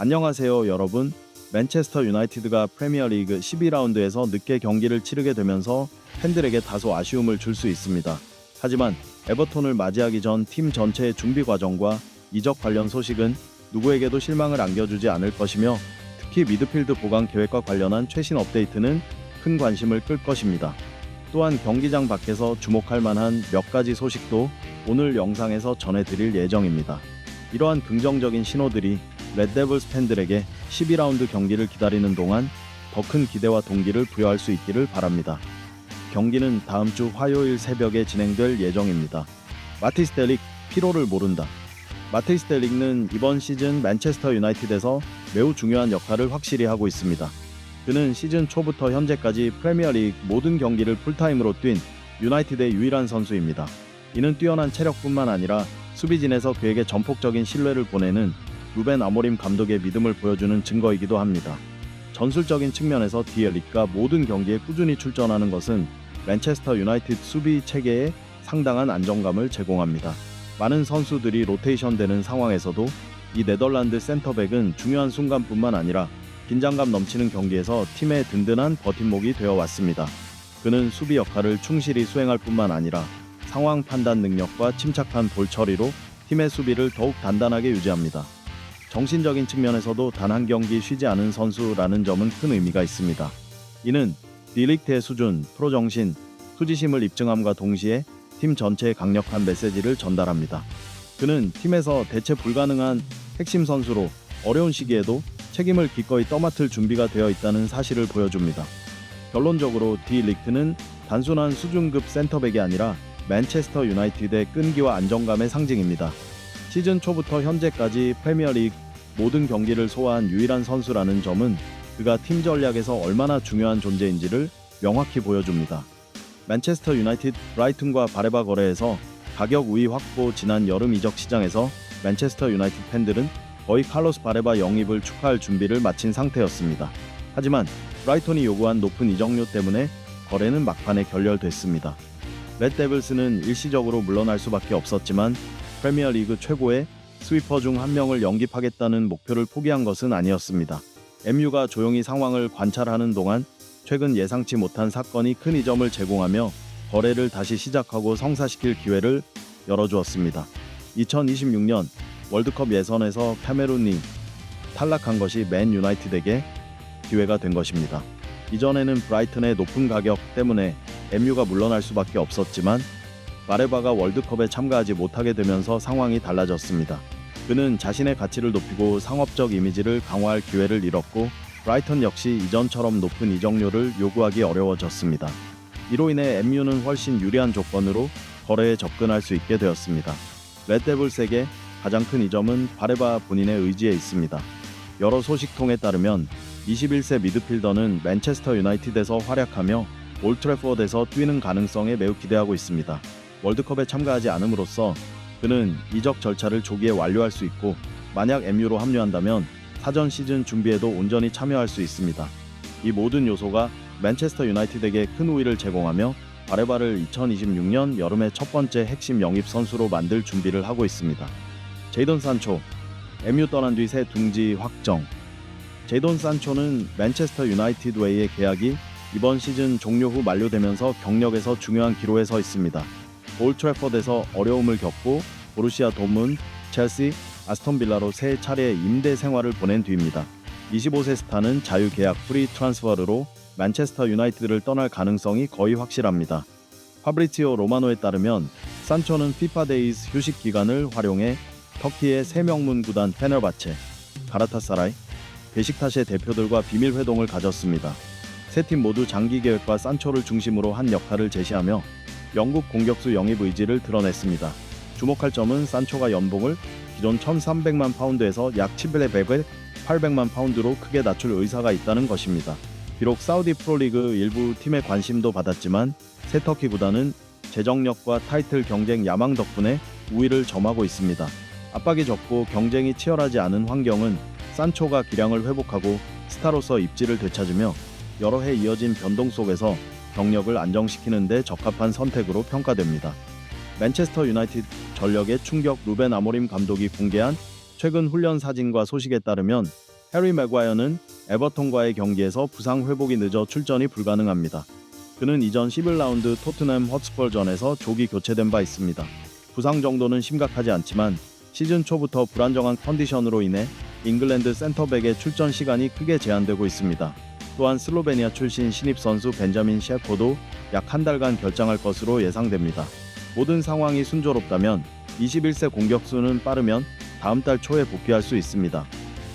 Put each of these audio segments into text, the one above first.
안녕하세요 여러분. 맨체스터 유나이티드가 프리미어리그 12라운드에서 늦게 경기를 치르게 되면서 팬들에게 다소 아쉬움을 줄 수 있습니다. 하지만 에버톤을 맞이하기 전 팀 전체의 준비 과정과 이적 관련 소식은 누구에게도 실망을 안겨주지 않을 것이며, 특히 미드필드 보강 계획과 관련한 최신 업데이트는 큰 관심을 끌 것입니다. 또한 경기장 밖에서 주목할 만한 몇 가지 소식도 오늘 영상에서 전해드릴 예정입니다. 이러한 긍정적인 신호들이 레드데블스 팬들에게 12라운드 경기를 기다리는 동안 더 큰 기대와 동기를 부여할 수 있기를 바랍니다. 경기는 다음 주 화요일 새벽에 진행될 예정입니다. 마티스 델릭, 피로를 모른다. 마티스 델릭은 이번 시즌 맨체스터 유나이티드에서 매우 중요한 역할을 확실히 하고 있습니다. 그는 시즌 초부터 현재까지 프리미어리그 모든 경기를 풀타임으로 뛴 유나이티드의 유일한 선수입니다. 이는 뛰어난 체력뿐만 아니라 수비진에서 그에게 전폭적인 신뢰를 보내는 루벤 아모림 감독의 믿음을 보여주는 증거이기도 합니다. 전술적인 측면에서 델릭과 모든 경기에 꾸준히 출전하는 것은 맨체스터 유나이티드 수비 체계에 상당한 안정감을 제공합니다. 많은 선수들이 로테이션되는 상황에서도 이 네덜란드 센터백은 중요한 순간뿐만 아니라 긴장감 넘치는 경기에서 팀의 든든한 버팀목이 되어 왔습니다. 그는 수비 역할을 충실히 수행할 뿐만 아니라 상황 판단 능력과 침착한 볼 처리로 팀의 수비를 더욱 단단하게 유지합니다. 정신적인 측면에서도 단 한 경기 쉬지 않은 선수라는 점은 큰 의미가 있습니다. 이는 딜릭트의 수준, 프로 정신, 수지심을 입증함과 동시에 팀 전체에 강력한 메시지를 전달합니다. 그는 팀에서 대체 불가능한 핵심 선수로 어려운 시기에도 책임을 기꺼이 떠맡을 준비가 되어 있다는 사실을 보여줍니다. 결론적으로 딜릭트는 단순한 수준급 센터백이 아니라 맨체스터 유나이티드의 끈기와 안정감의 상징입니다. 시즌 초부터 현재까지 프리미어리그 모든 경기를 소화한 유일한 선수라는 점은 그가 팀 전략에서 얼마나 중요한 존재인지를 명확히 보여줍니다. 맨체스터 유나이티드 브라이튼과 바레바 거래에서 가격 우위 확보. 지난 여름 이적 시장에서 맨체스터 유나이티드 팬들은 거의 칼로스 바레바 영입을 축하할 준비를 마친 상태였습니다. 하지만 브라이턴이 요구한 높은 이적료 때문에 거래는 막판에 결렬됐습니다. 레드데블스는 일시적으로 물러날 수밖에 없었지만 프리미어리그 최고의 스위퍼 중 한 명을 영입하겠다는 목표를 포기한 것은 아니었습니다. MU가 조용히 상황을 관찰하는 동안 최근 예상치 못한 사건이 큰 이점을 제공하며 거래를 다시 시작하고 성사시킬 기회를 열어주었습니다. 2026년 월드컵 예선에서 카메룬이 탈락한 것이 맨 유나이티드에게 기회가 된 것입니다. 이전에는 브라이튼의 높은 가격 때문에 MU가 물러날 수밖에 없었지만 바레바가 월드컵에 참가하지 못하게 되면서 상황이 달라졌습니다. 그는 자신의 가치를 높이고 상업적 이미지를 강화할 기회를 잃었고, 브라이턴 역시 이전처럼 높은 이적료를 요구하기 어려워졌습니다. 이로 인해 MU는 훨씬 유리한 조건으로 거래에 접근할 수 있게 되었습니다. 레드데블스에게 가장 큰 이점은 바레바 본인의 의지에 있습니다. 여러 소식통에 따르면 21세 미드필더는 맨체스터 유나이티드에서 활약하며 올트래포드에서 뛰는 가능성에 매우 기대하고 있습니다. 월드컵에 참가하지 않음으로써 그는 이적 절차를 조기에 완료할 수 있고, 만약 MU로 합류한다면 사전 시즌 준비에도 온전히 참여할 수 있습니다. 이 모든 요소가 맨체스터 유나이티드에게 큰 우위를 제공하며 바레바를 2026년 여름의 첫 번째 핵심 영입 선수로 만들 준비를 하고 있습니다. 제이돈 산초, MU 떠난 뒤 새 둥지 확정. 제이돈 산초는 맨체스터 유나이티드와의 계약이 이번 시즌 종료 후 만료되면서 경력에서 중요한 기로에 서 있습니다. 올트래포드에서 어려움을 겪고 보루시아 도문, 첼시, 아스톤 빌라로 세 차례 임대 생활을 보낸 뒤입니다. 25세 스타는 자유계약 프리 트랜스퍼로 맨체스터 유나이티드를 떠날 가능성이 거의 확실합니다. 파브리치오 로마노에 따르면 산초는 피파 데이즈 휴식 기간을 활용해 터키의 세 명문 구단 페너바체, 가라타사라이, 베식타시의 대표들과 비밀 회동을 가졌습니다. 세 팀 모두 장기 계획과 산초를 중심으로 한 역할을 제시하며 영국 공격수 영입 의지를 드러냈습니다. 주목할 점은 산초가 연봉을 기존 1,300만 파운드에서 약 800만 파운드로 크게 낮출 의사가 있다는 것입니다. 비록 사우디 프로리그 일부 팀의 관심도 받았지만 새 터키 구단은 재정력과 타이틀 경쟁 야망 덕분에 우위를 점하고 있습니다. 압박이 적고 경쟁이 치열하지 않은 환경은 산초가 기량을 회복하고 스타로서 입지를 되찾으며 여러 해 이어진 변동 속에서 경력을 안정시키는 데 적합한 선택으로 평가됩니다. 맨체스터 유나이티드 전력의 충격. 루벤 아모림 감독이 공개한 최근 훈련 사진과 소식에 따르면 해리 맥과이어는 에버턴과의 경기에서 부상 회복이 늦어 출전이 불가능합니다. 그는 이전 11라운드 토트넘 허스퍼전에서 조기 교체된 바 있습니다. 부상 정도는 심각하지 않지만 시즌 초부터 불안정한 컨디션으로 인해 잉글랜드 센터백의 출전 시간이 크게 제한되고 있습니다. 또한 슬로베니아 출신 신입 선수 벤자민 셰퍼도 약 한 달간 결장할 것으로 예상됩니다. 모든 상황이 순조롭다면 21세 공격수는 빠르면 다음 달 초에 복귀할 수 있습니다.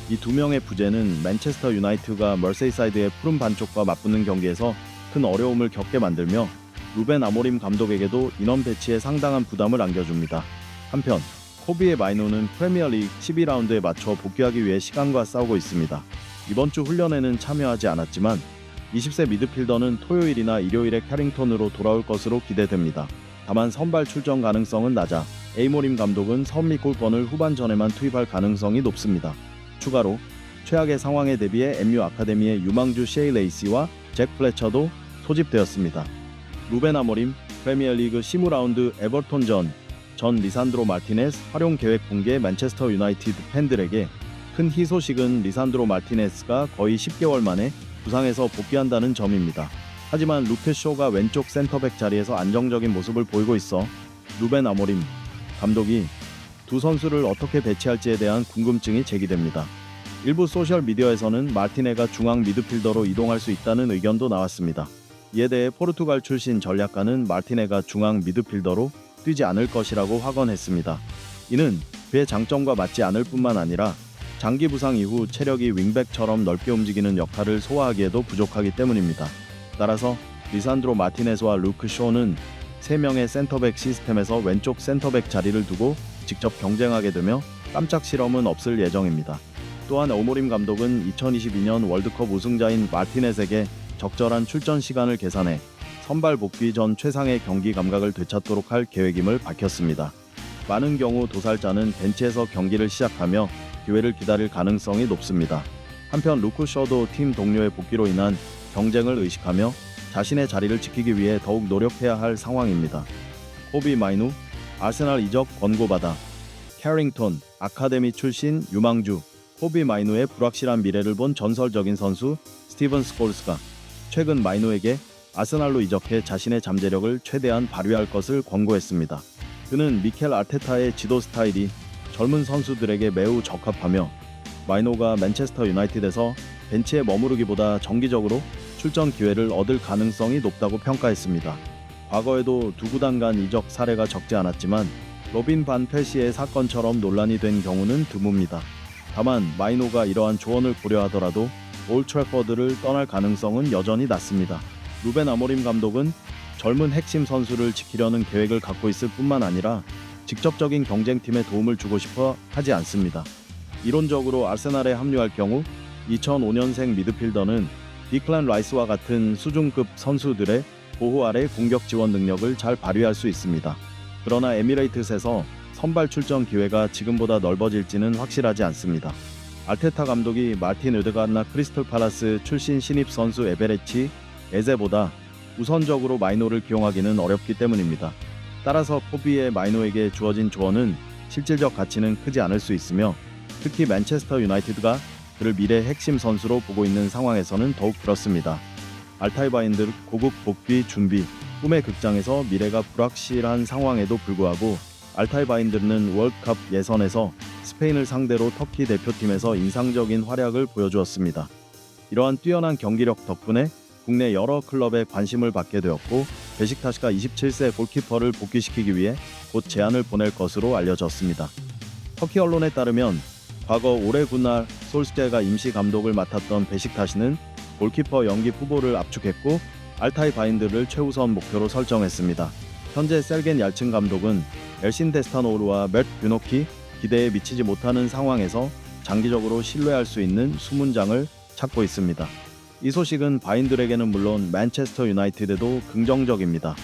이 두 명의 부재는 맨체스터 유나이티드가 머세이사이드의 푸른 반쪽과 맞붙는 경기에서 큰 어려움을 겪게 만들며 루벤 아모림 감독에게도 인원 배치에 상당한 부담을 안겨줍니다. 한편 코비의 마이노는 프리미어리그 12라운드에 맞춰 복귀하기 위해 시간과 싸우고 있습니다. 이번 주 훈련에는 참여하지 않았지만 20세 미드필더는 토요일이나 일요일에 캐링턴으로 돌아올 것으로 기대됩니다. 다만 선발 출전 가능성은 낮아 에이모림 감독은 선미 골권을 후반전에만 투입할 가능성이 높습니다. 추가로 최악의 상황에 대비해 MU 아카데미의 유망주 셰이 레이시와 잭 플래처도 소집되었습니다. 루벤 아모림 프리미어리그 15라운드 에버턴전 전 리산드로 마르티네스 활용 계획 공개 맨체스터 유나이티드 팬들에게 큰 희소식은 리산드로 마르티네스가 거의 10개월 만에 부상에서 복귀한다는 점입니다. 하지만 루크 쇼가 왼쪽 센터백 자리에서 안정적인 모습을 보이고 있어 루벤 아모림 감독이 두 선수를 어떻게 배치할지에 대한 궁금증이 제기됩니다. 일부 소셜미디어에서는 마르티네가 중앙 미드필더로 이동할 수 있다는 의견도 나왔습니다. 이에 대해 포르투갈 출신 전략가는 마르티네가 중앙 미드필더로 뛰지 않을 것이라고 확언했습니다. 이는 그의 장점과 맞지 않을 뿐만 아니라 장기 부상 이후 체력이 윙백처럼 넓게 움직이는 역할을 소화하기에도 부족하기 때문입니다. 따라서 리산드로 마르티네스와 루크 쇼는 3명의 센터백 시스템에서 왼쪽 센터백 자리를 두고 직접 경쟁하게 되며 깜짝 실험은 없을 예정입니다. 또한 오모림 감독은 2022년 월드컵 우승자인 마르티네스에게 적절한 출전 시간을 계산해 선발 복귀 전 최상의 경기 감각을 되찾도록 할 계획임을 밝혔습니다. 많은 경우 도살자는 벤치에서 경기를 시작하며 기회를 기다릴 가능성이 높습니다. 한편 루크 쇼도 팀 동료의 복귀로 인한 경쟁을 의식하며 자신의 자리를 지키기 위해 더욱 노력해야 할 상황입니다. 코비 마이누 아스날 이적 권고받아 캐링턴 아카데미 출신 유망주 코비 마이누의 불확실한 미래를 본 전설적인 선수 스티븐 스콜스가 최근 마이누에게 아스날로 이적해 자신의 잠재력을 최대한 발휘할 것을 권고했습니다. 그는 미켈 아르테타의 지도 스타일이 젊은 선수들에게 매우 적합하며 마이노가 맨체스터 유나이티드에서 벤치에 머무르기보다 정기적으로 출전 기회를 얻을 가능성이 높다고 평가했습니다. 과거에도 두 구단 간 이적 사례가 적지 않았지만 로빈 반 페시의 사건처럼 논란이 된 경우는 드뭅니다. 다만 마이노가 이러한 조언을 고려하더라도 올 트래퍼드를 떠날 가능성은 여전히 낮습니다. 루벤 아모림 감독은 젊은 핵심 선수를 지키려는 계획을 갖고 있을 뿐만 아니라 직접적인 경쟁팀에 도움을 주고 싶어 하지 않습니다. 이론적으로 아스날에 합류할 경우 2005년생 미드필더는 디클란 라이스와 같은 수준급 선수들의 보호 아래 공격 지원 능력을 잘 발휘할 수 있습니다. 그러나 에미레이트스에서 선발 출전 기회가 지금보다 넓어질지는 확실하지 않습니다. 아르테타 감독이 마르틴 으드가르나 크리스털 팔라스 출신 신입 선수 에베레치 에제보다 우선적으로 마이노를 기용하기는 어렵기 때문입니다. 따라서 코비의 마이노에게 주어진 조언은 실질적 가치는 크지 않을 수 있으며 특히 맨체스터 유나이티드가 그를 미래 핵심 선수로 보고 있는 상황에서는 더욱 그렇습니다. 알타이바인들 고국 복귀 준비 꿈의 극장에서 미래가 불확실한 상황에도 불구하고 알타이바인들은 월드컵 예선에서 스페인을 상대로 터키 대표팀에서 인상적인 활약을 보여주었습니다. 이러한 뛰어난 경기력 덕분에 국내 여러 클럽에 관심을 받게 되었고 베식타시가 27세 골키퍼를 복귀시키기 위해 곧 제안을 보낼 것으로 알려졌습니다. 터키 언론에 따르면 과거 올해 군날 솔스제가 임시 감독을 맡았던 베식타시는 골키퍼 영입 후보를 압축했고 알타이 바인드를 최우선 목표로 설정했습니다. 현재 셀겐 얄친 감독은 엘신 데스타노르와 맷 뷰노키 기대에 미치지 못하는 상황에서 장기적으로 신뢰할 수 있는 수문장을 찾고 있습니다. 이 소식은 바인들에게는 물론 맨체스터 유나이티드도 긍정적입니다.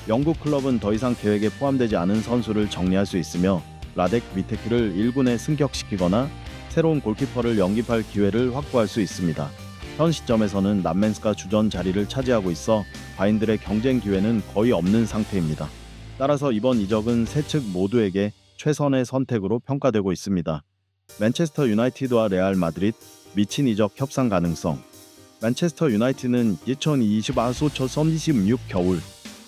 영국 클럽은 더 이상 계획에 포함되지 않은 선수를 정리할 수 있으며 라덱 위테키를 1군에 승격시키거나 새로운 골키퍼를 영입할 기회를 확보할 수 있습니다. 현 시점에서는 남맨스가 주전 자리를 차지하고 있어 바인들의 경쟁 기회는 거의 없는 상태입니다. 따라서 이번 이적은 세 측 모두에게 최선의 선택으로 평가되고 있습니다. 맨체스터 유나이티드와 레알 마드리드 미친 이적 협상 가능성. 맨체스터 유나이티드는 2024-2026 겨울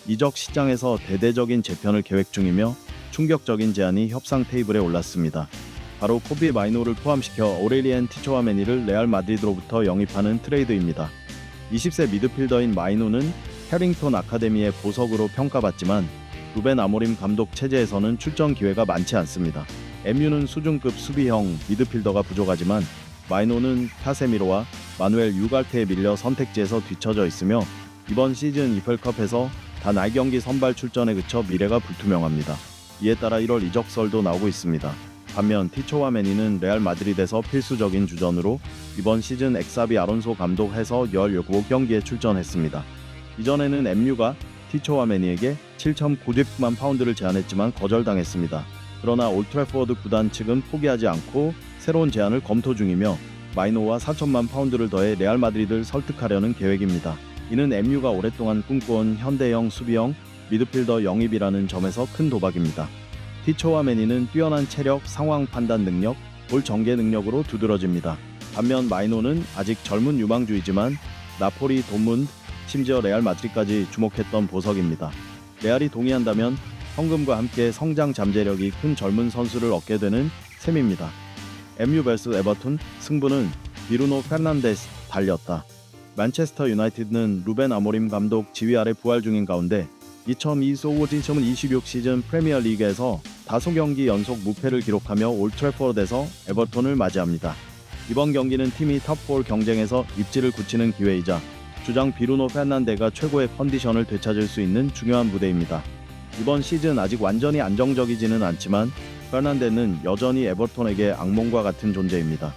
이적 시장에서 대대적인 재편을 계획 중이며 충격적인 제안이 협상 테이블에 올랐습니다. 바로 코비 마이노를 포함시켜 오레리엔 티초아메니를 레알 마드리드로부터 영입하는 트레이드입니다. 20세 미드필더인 마이노는 해링턴 아카데미의 보석으로 평가받지만 루벤 아모림 감독 체제에서는 출전 기회가 많지 않습니다. MU는 수준급 수비형 미드필더가 부족하지만 마이노는 카세미로와 마누엘 유갈테에 밀려 선택지에서 뒤처져 있으며 이번 시즌 EFL컵에서 단 9경기 선발 출전에 그쳐 미래가 불투명합니다. 이에 따라 1월 이적설도 나오고 있습니다. 반면 티초와메니는 레알 마드리드에서 필수적인 주전으로 이번 시즌 엑사비 아론소 감독 해서 17경기에 출전했습니다. 이전에는 MU가 티초와메니에게 7,900만 파운드를 제안했지만 거절당했습니다. 그러나 올트래포드 구단 측은 포기하지 않고 새로운 제안을 검토 중이며 마이노와 4천만 파운드를 더해 레알 마드리드를 설득하려는 계획입니다. 이는 MU가 오랫동안 꿈꿔온 현대형 수비형 미드필더 영입이라는 점에서 큰 도박입니다. 티초와메니는 뛰어난 체력, 상황 판단 능력, 볼 전개 능력으로 두드러집니다. 반면 마이노는 아직 젊은 유망주이지만 나폴리, 도문드, 심지어 레알 마드리드까지 주목했던 보석입니다. 레알이 동의한다면 현금과 함께 성장 잠재력이 큰 젊은 선수를 얻게 되는 셈입니다. MU vs 에버턴 승부는 비루노 페르난데스 달렸다. 맨체스터 유나이티드는 루벤 아모림 감독 지휘 아래 부활 중인 가운데 2025-2026 시즌 프리미어리그에서 5경기 연속 무패를 기록하며 올트래포드에서 에버턴을 맞이합니다. 이번 경기는 팀이 탑4 경쟁에서 입지를 굳히는 기회이자 주장 비루노 페르난데가 최고의 컨디션을 되찾을 수 있는 중요한 무대입니다. 이번 시즌 아직 완전히 안정적이지는 않지만 페르난데는 여전히 에버턴에게 악몽과 같은 존재입니다.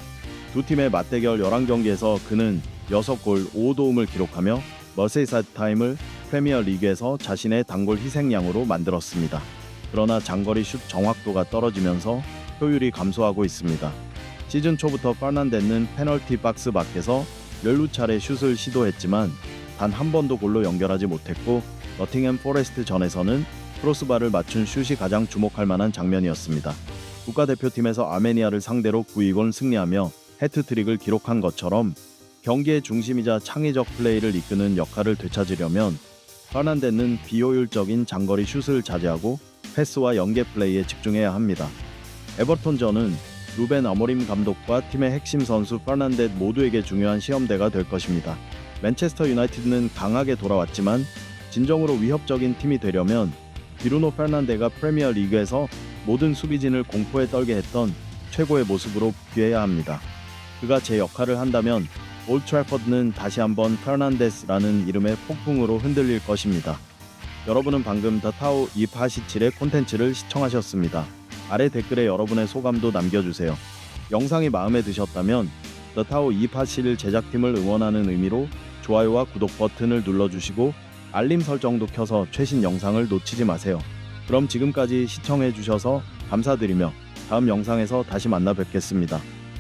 두 팀의 맞대결 11경기에서 그는 6골 5도움을 기록하며 머세이사드 타임을 프리미어리그에서 자신의 단골 희생양으로 만들었습니다. 그러나 장거리 슛 정확도가 떨어지면서 효율이 감소하고 있습니다. 시즌 초부터 페르난데는 페널티 박스 밖에서 12차례 슛을 시도했지만 단 한 번도 골로 연결하지 못했고 너팅햄 포레스트 전에서는 크로스바를 맞춘 슛이 가장 주목할 만한 장면이었습니다. 국가대표팀에서 아메니아를 상대로 9-2골 승리하며 해트트릭을 기록한 것처럼 경기의 중심이자 창의적 플레이를 이끄는 역할을 되찾으려면 페르난데는 비효율적인 장거리 슛을 자제하고 패스와 연계 플레이에 집중해야 합니다. 에버턴전은 루벤 아모림 감독과 팀의 핵심 선수 페르난데 모두에게 중요한 시험대가 될 것입니다. 맨체스터 유나이티드는 강하게 돌아왔지만 진정으로 위협적인 팀이 되려면 비루노 페르난데가 프리미어리그에서 모든 수비진을 공포에 떨게 했던 최고의 모습으로 복귀해야 합니다. 그가 제 역할을 한다면 올드 트래포드는 다시 한번 페르난데스라는 이름의 폭풍으로 흔들릴 것입니다. 여러분은 방금 더 타오 287의 콘텐츠를 시청하셨습니다. 아래 댓글에 여러분의 소감도 남겨주세요. 영상이 마음에 드셨다면 더 타오 287 제작팀을 응원하는 의미로 좋아요와 구독 버튼을 눌러주시고 알림 설정도 켜서 최신 영상을 놓치지 마세요. 그럼 지금까지 시청해주셔서 감사드리며 다음 영상에서 다시 만나 뵙겠습니다.